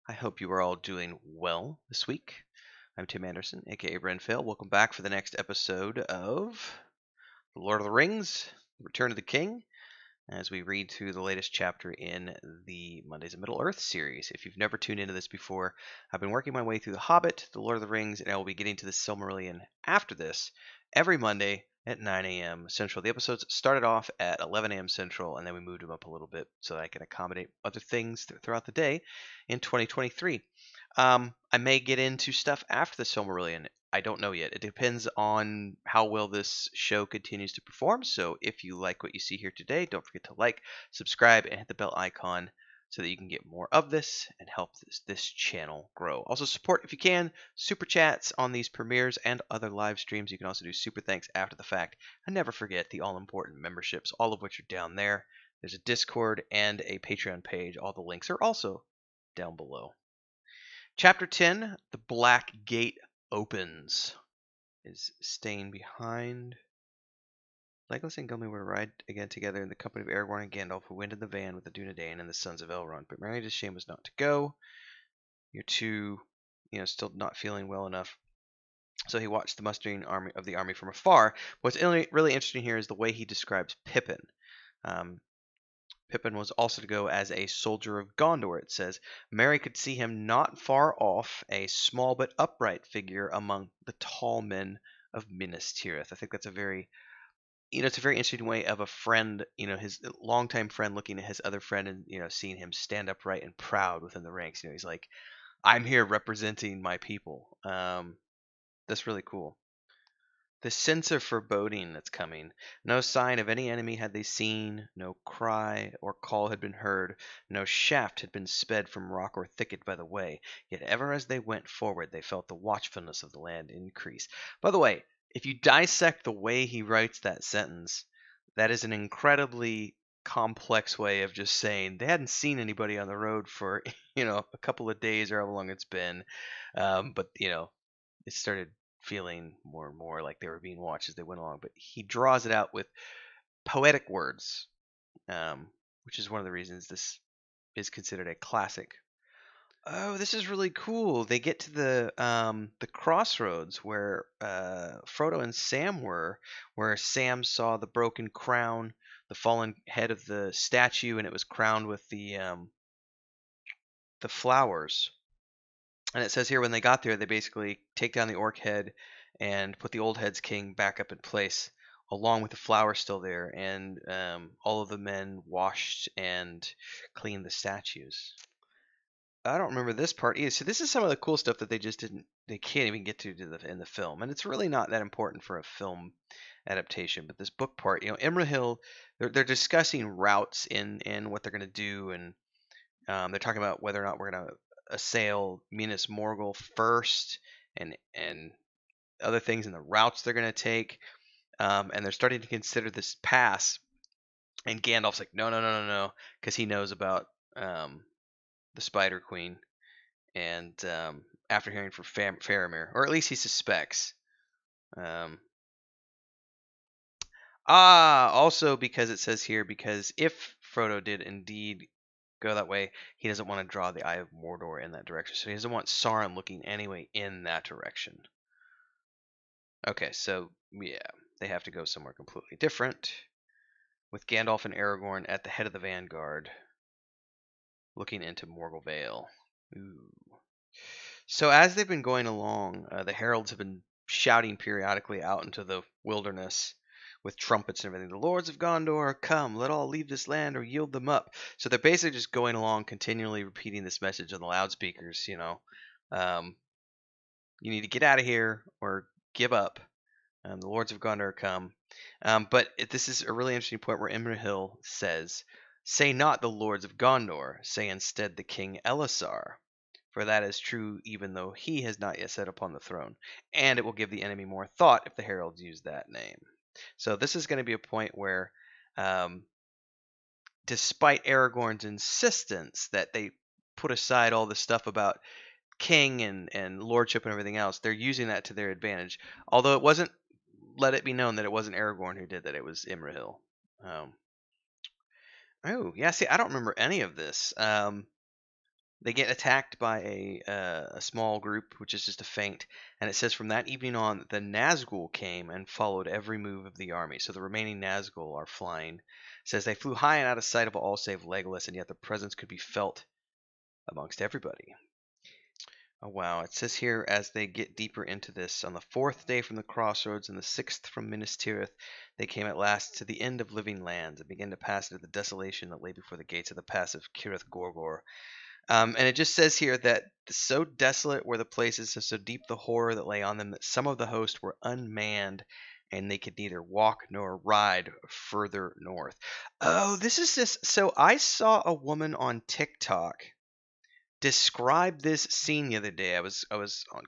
I hope you are all doing well this week. I'm Tim Anderson, aka Renfail. Welcome back for the next episode of The Lord of the Rings, Return of the King, as we read through the latest chapter in the Mondays of Middle-earth series. If you've never tuned into this before, I've been working my way through The Hobbit, The Lord of the Rings, and I will be getting to the Silmarillion after this every Monday at 9 a.m. Central. The episodes started off at 11 a.m. Central, and then we moved them up a little bit so that I can accommodate other things throughout the day in 2023. I may get into stuff after the Silmarillion. I don't know yet. It depends on how well this show continues to perform. So if you like what you see here today, don't forget to like, subscribe, and hit the bell icon so that you can get more of this and help this channel grow. Also support, if you can, super chats on these premieres and other live streams. You can also do super thanks after the fact. And never forget the all-important memberships, all of which are down there. There's a Discord and a Patreon page. All the links are also down below. Chapter 10, The Black Gate opens. Is staying behind. Legolas and Gimli were to ride again together in the company of Aragorn and Gandalf, who went in the van with the Dunedain and the sons of Elrond. But Merry's shame was not to go. You're too, still not feeling well enough. So he watched the mustering army of the army from afar. What's really interesting here is the way he describes Pippin. Pippin was also to go as a soldier of Gondor, it says. Merry could see him not far off, a small but upright figure among the tall men of Minas Tirith. I think that's a very, it's a very interesting way of a friend, his longtime friend looking at his other friend and, seeing him stand upright and proud within the ranks. He's like, I'm here representing my people. That's really cool. The sense of foreboding that's coming. No sign of any enemy had they seen, no cry or call had been heard, no shaft had been sped from rock or thicket by the way, yet ever as they went forward they felt the watchfulness of the land increase. By the way, if you dissect the way he writes that sentence, that is an incredibly complex way of just saying they hadn't seen anybody on the road for, a couple of days or however long it's been. But it started feeling more and more like they were being watched as they went along. But he draws it out with poetic words, which is one of the reasons this is considered a classic. Oh, this is really cool. They get to the crossroads where Frodo and Sam were, where Sam saw the broken crown, the fallen head of the statue, and it was crowned with the flowers. And it says here when they got there, they basically take down the orc head and put the old head's king back up in place, along with the flower still there. And all of the men washed and cleaned the statues. I don't remember this part either. So this is some of the cool stuff that they can't even get to in the film. And it's really not that important for a film adaptation. But this book part, Imrahil, they're discussing routes in what they're going to do. And they're talking about whether or not we're going to assail Minas Morgul first, and other things in the routes they're going to take. And they're starting to consider this pass. And Gandalf's like, no, because he knows about the Spider Queen. And after hearing from Faramir, or at least he suspects. Also because it says here, because if Frodo did indeed go that way, he doesn't want to draw the Eye of Mordor in that direction. So he doesn't want Sauron looking anyway in that direction. Okay, so yeah, they have to go somewhere completely different, with Gandalf and Aragorn at the head of the vanguard, looking into Morgul Vale. Ooh. So as they've been going along, the heralds have been shouting periodically out into the wilderness with trumpets and everything. The lords of Gondor, come, let all leave this land or yield them up. So they're basically just going along, continually repeating this message on the loudspeakers. You need to get out of here or give up. The lords of Gondor come. But this is a really interesting point where Imrahil says, say not the lords of Gondor, say instead the king Elisar. For that is true even though he has not yet sat upon the throne. And it will give the enemy more thought if the heralds use that name. So this is going to be a point where, despite Aragorn's insistence that they put aside all the stuff about king and lordship and everything else, they're using that to their advantage. Although it wasn't, let it be known that it wasn't Aragorn who did that, it was Imrahil. Oh, yeah, see, I don't remember any of this. They get attacked by a small group, which is just a feint, and it says from that evening on, the Nazgul came and followed every move of the army. So the remaining Nazgul are flying. It says they flew high and out of sight of all save Legolas, and yet their presence could be felt amongst everybody. Oh wow! It says here as they get deeper into this, on the 4th day from the crossroads and the 6th from Minas Tirith, they came at last to the end of living lands and began to pass into the desolation that lay before the gates of the pass of Cirith Gorgor. And it just says here that so desolate were the places and so deep the horror that lay on them that some of the host were unmanned and they could neither walk nor ride further north. Oh, this is just so I saw a woman on TikTok describe this scene the other day. I was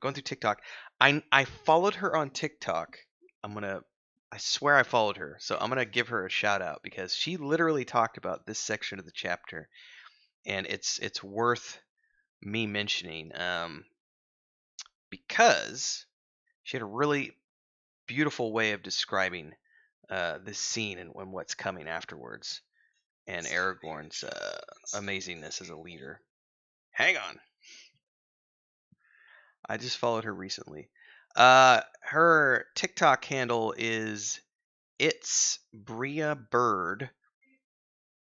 going through TikTok. I followed her on TikTok. I swear I followed her. So I'm gonna give her a shout out because she literally talked about this section of the chapter, and it's worth me mentioning because she had a really beautiful way of describing this scene and what's coming afterwards, and Aragorn's amazingness as a leader. Hang on. I just followed her recently. Her TikTok handle is it's Bria Bird,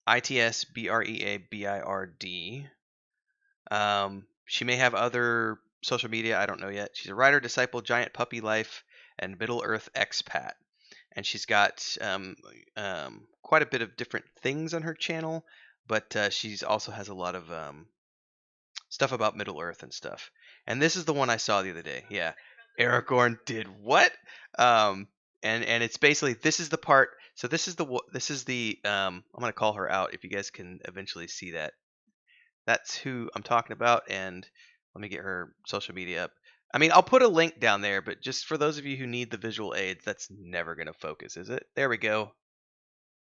ITSBREABIRD. She may have other social media. I don't know yet. She's a writer, disciple, giant puppy life, and Middle Earth expat. And she's got quite a bit of different things on her channel, but she's also has a lot of stuff about Middle Earth and stuff. And this is the one I saw the other day. Yeah, Aragorn did what? And it's basically this is the part. So this is the I'm gonna call her out if you guys can eventually see that. That's who I'm talking about. And let me get her social media up. I mean, I'll put a link down there, but just for those of you who need the visual aids, that's never gonna focus, is it? There we go.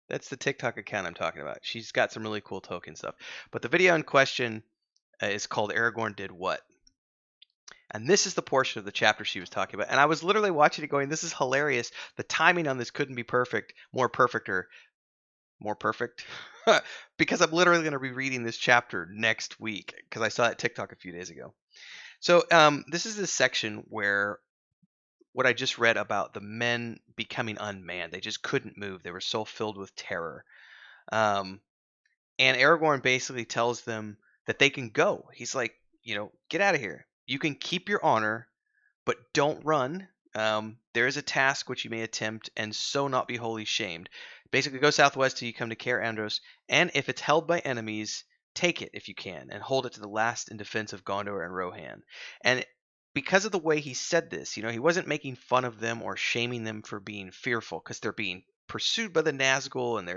That's the TikTok account I'm talking about. She's got some really cool Tolkien stuff. But the video in question is called Aragorn Did What? And this is the portion of the chapter she was talking about. And I was literally watching it going, this is hilarious. The timing on this couldn't be perfect, more perfect, because I'm literally going to be reading this chapter next week because I saw that TikTok a few days ago. So this is this section where what I just read about the men becoming unmanned. They just couldn't move. They were so filled with terror. Um, and Aragorn basically tells them that they can go. He's like, get out of here. You can keep your honor, but don't run. There is a task which you may attempt, and so not be wholly shamed. Basically, go southwest till you come to Caer Andros, and if it's held by enemies, take it if you can, and hold it to the last in defense of Gondor and Rohan. And because of the way he said this, he wasn't making fun of them or shaming them for being fearful, because they're being pursued by the Nazgul, and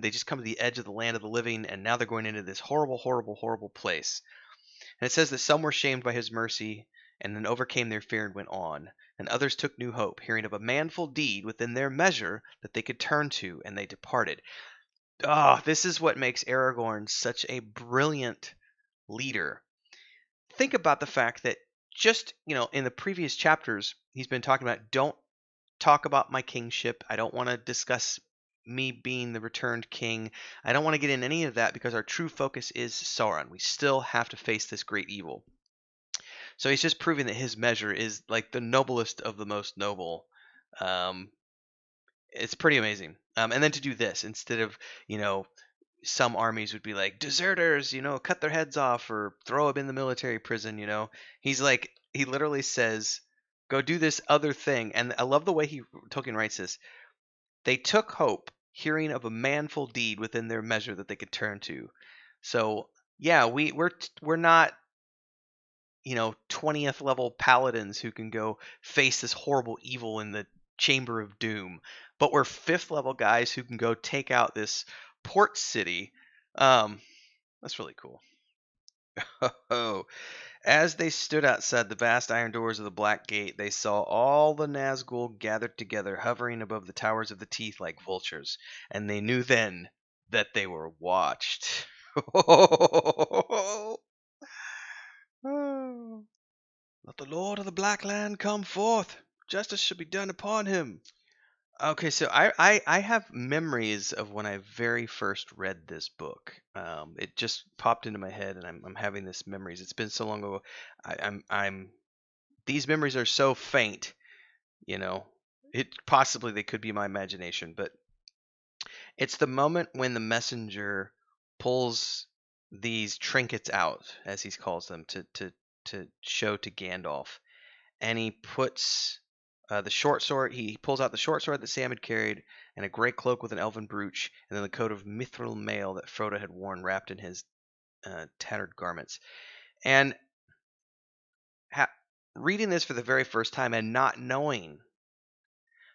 they just come to the edge of the land of the living, and now they're going into this horrible, horrible, horrible place. And it says that some were shamed by his mercy, and then overcame their fear and went on. And others took new hope, hearing of a manful deed within their measure that they could turn to, and they departed. This is what makes Aragorn such a brilliant leader. Think about the fact that just, in the previous chapters, he's been talking about don't talk about my kingship. I don't want to discuss me being the returned king. I don't want to get in any of that because our true focus is Sauron. We still have to face this great evil. So he's just proving that his measure is like the noblest of the most noble. It's pretty amazing. And then to do this instead of, some armies would be like deserters, cut their heads off or throw them in the military prison. He's like, he literally says, go do this other thing. And I love the way Tolkien writes this. They took hope, hearing of a manful deed within their measure that they could turn to. So yeah, we're not 20th level paladins who can go face this horrible evil in the Chamber of Doom, but we're 5th level guys who can go take out this port city. That's really cool. Oh, as they stood outside the vast iron doors of the Black Gate, they saw all the Nazgul gathered together, hovering above the towers of the teeth like vultures, and they knew then that they were watched. Let the Lord of the Black Land come forth. Justice should be done upon him. Okay, so I have memories of when I very first read this book. It just popped into my head, and I'm having this memories. It's been so long ago. I'm these memories are so faint, you know. It possibly they could be my imagination, but it's the moment when the messenger pulls these trinkets out, as he calls them, to show to Gandalf, and he puts the short sword. He pulls out the short sword that Sam had carried, and a gray cloak with an elven brooch, and then the coat of mithril mail that Frodo had worn, wrapped in his tattered garments. And ha- reading this for the very first time and not knowing,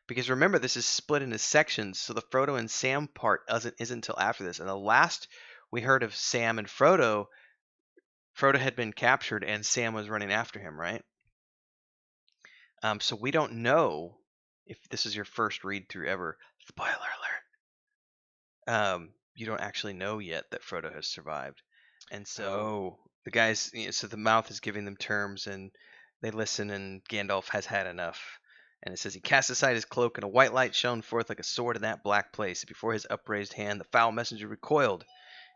because remember this is split into sections, so the Frodo and Sam part isn't until after this. And the last we heard of Sam and Frodo, Frodo had been captured and Sam was running after him, right? So we don't know if this is your first read through ever. Spoiler alert. You don't actually know yet that Frodo has survived, and so the guys, so the mouth is giving them terms, and they listen, and Gandalf has had enough. And it says he cast aside his cloak, and a white light shone forth like a sword in that black place. Before his upraised hand, the foul messenger recoiled,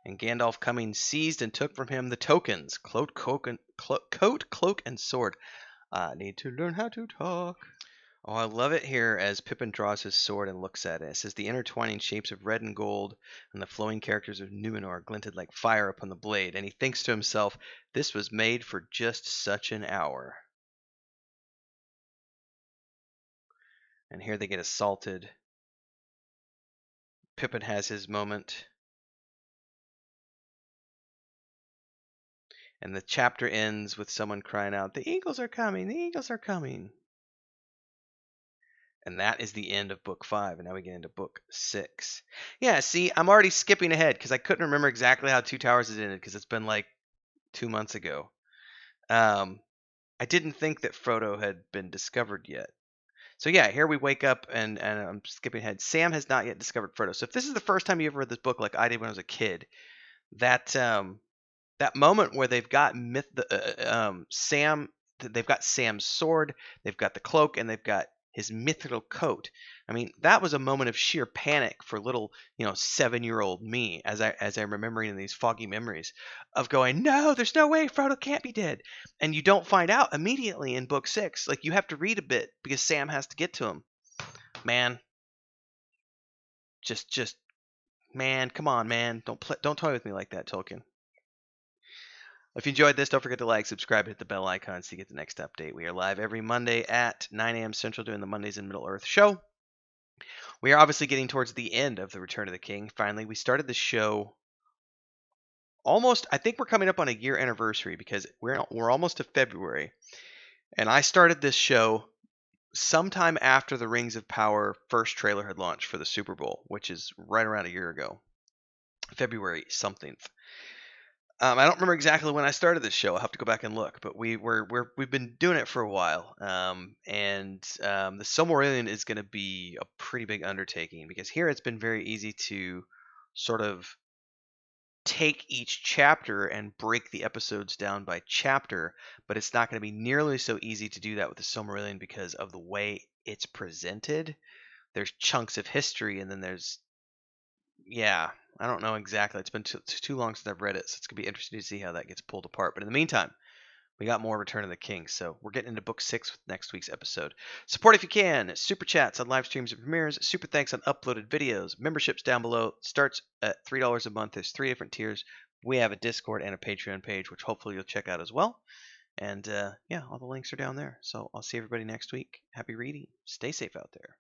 and Gandalf coming seized and took from him the tokens: coat, cloak, and sword. I need to learn how to talk. Oh, I love it here as Pippin draws his sword and looks at it. It says the intertwining shapes of red and gold and the flowing characters of Numenor glinted like fire upon the blade, and he thinks to himself, this was made for just such an hour. And here they get assaulted. Pippin has his moment. And the chapter ends with someone crying out, the eagles are coming, the eagles are coming. And that is the end of book 5. And now we get into book 6. Yeah, see, I'm already skipping ahead because I couldn't remember exactly how Two Towers has ended because it's been like 2 months ago. I didn't think that Frodo had been discovered yet. So yeah, here we wake up and I'm skipping ahead. Sam has not yet discovered Frodo. So if this is the first time you ever read this book, like I did when I was a kid, that that moment where they've got Sam, they've got Sam's sword, they've got the cloak, and they've got his mithril coat. I mean, that was a moment of sheer panic for little, 7-year-old me, as I'm remembering in these foggy memories of going, no, there's no way Frodo can't be dead, and you don't find out immediately in book 6. Like you have to read a bit because Sam has to get to him. Man, just man, come on, man, don't toy with me like that, Tolkien. If you enjoyed this, don't forget to like, subscribe, hit the bell icon so you get the next update. We are live every Monday at 9 a.m. Central doing the Mondays in Middle-earth show. We are obviously getting towards the end of the Return of the King. Finally, we started the show almost, I think we're coming up on a year anniversary because we're almost to February. And I started this show sometime after the Rings of Power first trailer had launched for the Super Bowl, which is right around a year ago. February something. I don't remember exactly when I started this show. I'll have to go back and look, but we've been doing it for a while. The Silmarillion is going to be a pretty big undertaking because here it's been very easy to sort of take each chapter and break the episodes down by chapter, but it's not going to be nearly so easy to do that with the Silmarillion because of the way it's presented. There's chunks of history, and then yeah, I don't know exactly. It's been too long since I've read it, so it's gonna be interesting to see how that gets pulled apart. But in the meantime, we got more Return of the King, so we're getting into book 6 with next week's episode. Support if you can. Super chats on live streams and premieres. Super thanks on uploaded videos. Memberships down below. Starts at $3 a month. There's 3 different tiers. We have a Discord and a Patreon page, which hopefully you'll check out as well. And yeah, all the links are down there. So I'll see everybody next week. Happy reading. Stay safe out there.